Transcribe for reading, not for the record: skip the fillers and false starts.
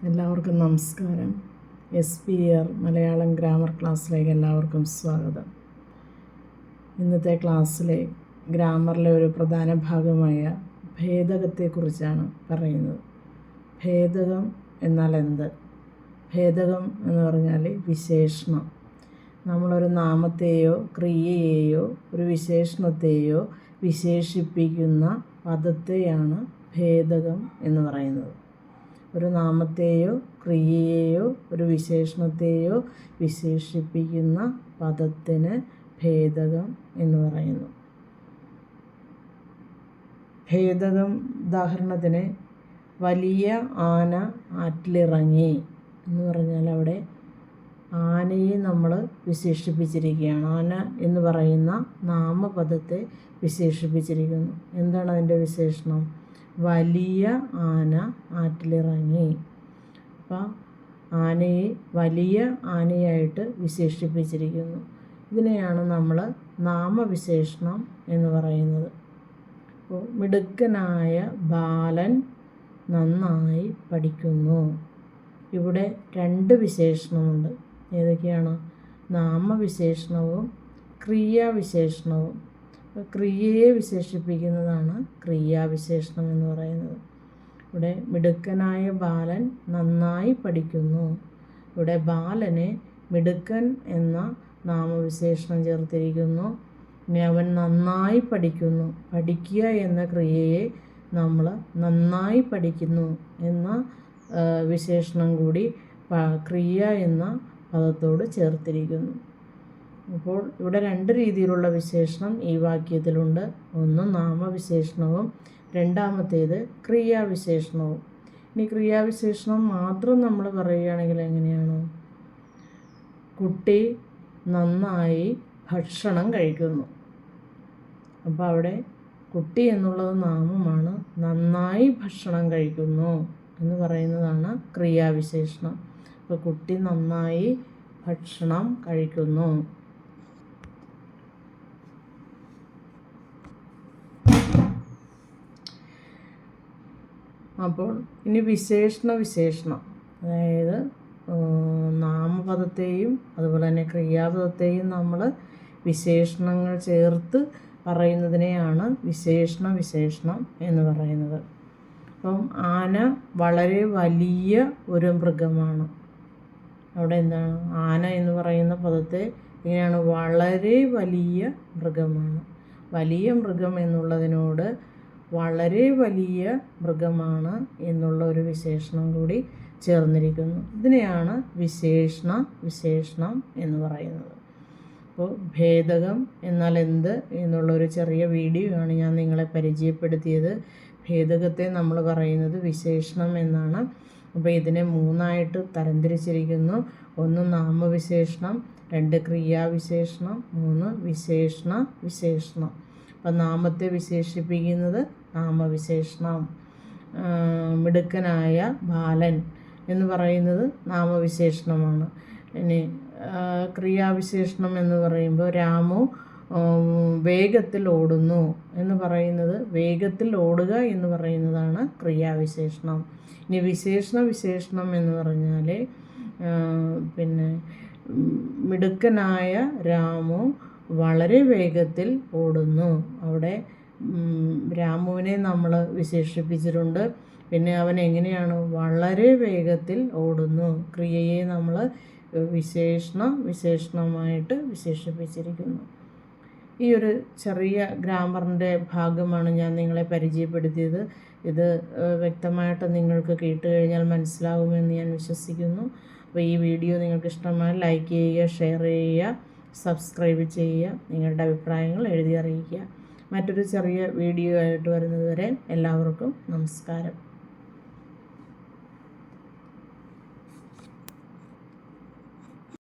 എല്ലാവർക്കും നമസ്കാരം. SPR Malayalam grammar ക്ലാസ്സിലേക്ക് എല്ലാവർക്കും സ്വാഗതം. ഇന്നത്തെ ക്ലാസ്സിലെ ഗ്രാമറിലെ ഒരു പ്രധാന ഭാഗമായ ഭേദകത്തെക്കുറിച്ചാണ് പറയുന്നത്. ഭേദകം എന്നാൽ എന്ത്? ഭേദകം എന്ന് പറഞ്ഞാൽ വിശേഷണം. നമ്മളൊരു നാമത്തെയോ ക്രിയയെയോ ഒരു വിശേഷണത്തെയോ വിശേഷിപ്പിക്കുന്ന പദത്തെയാണ് ഭേദകം എന്ന് പറയുന്നത്. ഒരു നാമത്തെയോ ക്രിയയെയോ ഒരു വിശേഷണത്തെയോ വിശേഷിപ്പിക്കുന്ന പദത്തിന് ഭേദകം എന്ന് പറയുന്നു. ഭേദകം ഉദാഹരണത്തിന് വലിയ ആന ആറ്റിലിറങ്ങി എന്ന് പറഞ്ഞാൽ അവിടെ ആനയെ നമ്മൾ വിശേഷിപ്പിച്ചിരിക്കുകയാണ്. ആന എന്ന് പറയുന്ന നാമപദത്തെ വിശേഷിപ്പിച്ചിരിക്കുന്നു. എന്താണ് അതിൻ്റെ വിശേഷണം? വലിയ ആന ആറ്റിലിറങ്ങി. അപ്പം ആനയെ വലിയ ആനയായിട്ട് വിശേഷിപ്പിച്ചിരിക്കുന്നു. ഇതിനെയാണ് നമ്മൾ നാമവിശേഷണം എന്ന് പറയുന്നത്. അപ്പോൾ മിടുക്കനായ ബാലൻ നന്നായി പഠിക്കുന്നു. ഇവിടെ രണ്ട് വിശേഷണമുണ്ട്. ഏതൊക്കെയാണ്? നാമവിശേഷണവും ക്രിയാവിശേഷണവും. ക്രിയയെ വിശേഷിപ്പിക്കുന്നതാണ് ക്രിയാവിശേഷണം എന്ന് പറയുന്നത്. ഇവിടെ മിടുക്കനായ ബാലൻ നന്നായി പഠിക്കുന്നു. ഇവിടെ ബാലനെ മിടുക്കൻ എന്ന നാമവിശേഷണം ചേർത്തിരിക്കുന്നു. ഇനി അവൻ നന്നായി പഠിക്കുന്നു. പഠിക്കുക എന്ന ക്രിയയെ നമ്മൾ നന്നായി പഠിക്കുന്നു എന്ന വിശേഷണം കൂടി ക്രിയ എന്ന പദത്തോട് ചേർത്തിരിക്കുന്നു. അപ്പോൾ ഇവിടെ രണ്ട് രീതിയിലുള്ള വിശേഷണം ഈ വാക്യത്തിലുണ്ട്. ഒന്ന് നാമവിശേഷണവും രണ്ടാമത്തേത് ക്രിയാവിശേഷണവും. ഇനി ക്രിയാവിശേഷണം മാത്രം നമ്മൾ പറയുകയാണെങ്കിൽ എങ്ങനെയാണ്? കുട്ടി നന്നായി ഭക്ഷണം കഴിക്കുന്നു. അപ്പോൾ അവിടെ കുട്ടി എന്നുള്ളത് നാമമാണ്. നന്നായി ഭക്ഷണം കഴിക്കുന്നു എന്ന് പറയുന്നതാണ് ക്രിയാവിശേഷണം. അപ്പോൾ കുട്ടി നന്നായി ഭക്ഷണം കഴിക്കുന്നു. അപ്പോൾ ഇനി വിശേഷണം, അതായത് നാമപദത്തെയും അതുപോലെ തന്നെ ക്രിയാപദത്തെയും നമ്മൾ വിശേഷണങ്ങൾ ചേർത്ത് പറയുന്നതിനെയാണ് വിശേഷണം എന്ന് പറയുന്നത്. അപ്പം ആന വളരെ വലിയ ഒരു മൃഗമാണ്. അവിടെ എന്താണ്? ആന എന്ന് പറയുന്ന പദത്തെ ഇങ്ങനെയാണ്, വളരെ വലിയ മൃഗമാണ്. വലിയ മൃഗം എന്നുള്ളതിനോട് വളരെ വലിയ മൃഗമാണ് എന്നുള്ള ഒരു വിശേഷണം കൂടി ചേർന്നിരിക്കുന്നു. ഇതിനെയാണ് വിശേഷണം എന്ന് പറയുന്നത്. അപ്പോൾ ഭേദകം എന്നാൽ എന്ത് എന്നുള്ളൊരു ചെറിയ വീഡിയോ ആണ് ഞാൻ നിങ്ങളെ പരിചയപ്പെടുത്തിയത്. ഭേദകത്തെ നമ്മൾ പറയുന്നത് വിശേഷണം എന്നാണ്. അപ്പോൾ ഇതിനെ മൂന്നായിട്ട് തരംതിരിച്ചിരിക്കുന്നു. ഒന്ന് നാമവിശേഷണം, രണ്ട് ക്രിയാവിശേഷണം, മൂന്ന് വിശേഷണം. അപ്പം നാമത്തെ വിശേഷിപ്പിക്കുന്നത് നാമവിശേഷണം. മിടുക്കനായ ബാലൻ എന്ന് പറയുന്നത് നാമവിശേഷണമാണ്. ഇനി ക്രിയാവിശേഷണം എന്ന് പറയുമ്പോൾ രാമു വേഗത്തിൽ ഓടുന്നു എന്ന് പറയുന്നത്, വേഗത്തിൽ ഓടുക എന്ന് പറയുന്നതാണ് ക്രിയാവിശേഷണം. ഇനി വിശേഷണം എന്ന് പറഞ്ഞാൽ മിടുക്കനായ രാമു വളരെ വേഗത്തിൽ ഓടുന്നു. അവിടെ രാമുവിനെ നമ്മൾ വിശേഷിപ്പിച്ചിട്ടുണ്ട്. പിന്നെ അവൻ എങ്ങനെയാണ്? വളരെ വേഗത്തിൽ ഓടുന്നു. ക്രിയയെ നമ്മൾ വിശേഷണമായിട്ട് വിശേഷിപ്പിച്ചിരിക്കുന്നു. ഈ ഒരു ചെറിയ ഗ്രാമറിൻ്റെ ഭാഗമാണ് ഞാൻ നിങ്ങളെ പരിചയപ്പെടുത്തിയത്. ഇത് വ്യക്തമായിട്ട് നിങ്ങൾക്ക് കേട്ട് കഴിഞ്ഞാൽ മനസ്സിലാവുമെന്ന് ഞാൻ വിശ്വസിക്കുന്നു. അപ്പോൾ ഈ വീഡിയോ നിങ്ങൾക്ക് ഇഷ്ടമായി ലൈക്ക് ചെയ്യുക, ഷെയർ ചെയ്യുക, സബ്സ്ക്രൈബ് ചെയ്യുക, നിങ്ങളുടെ അഭിപ്രായങ്ങൾ എഴുതി അറിയിക്കുക. മറ്റൊരു ചെറിയ വീഡിയോ ആയിട്ട് വരുന്നത് വരെ എല്ലാവർക്കും നമസ്കാരം.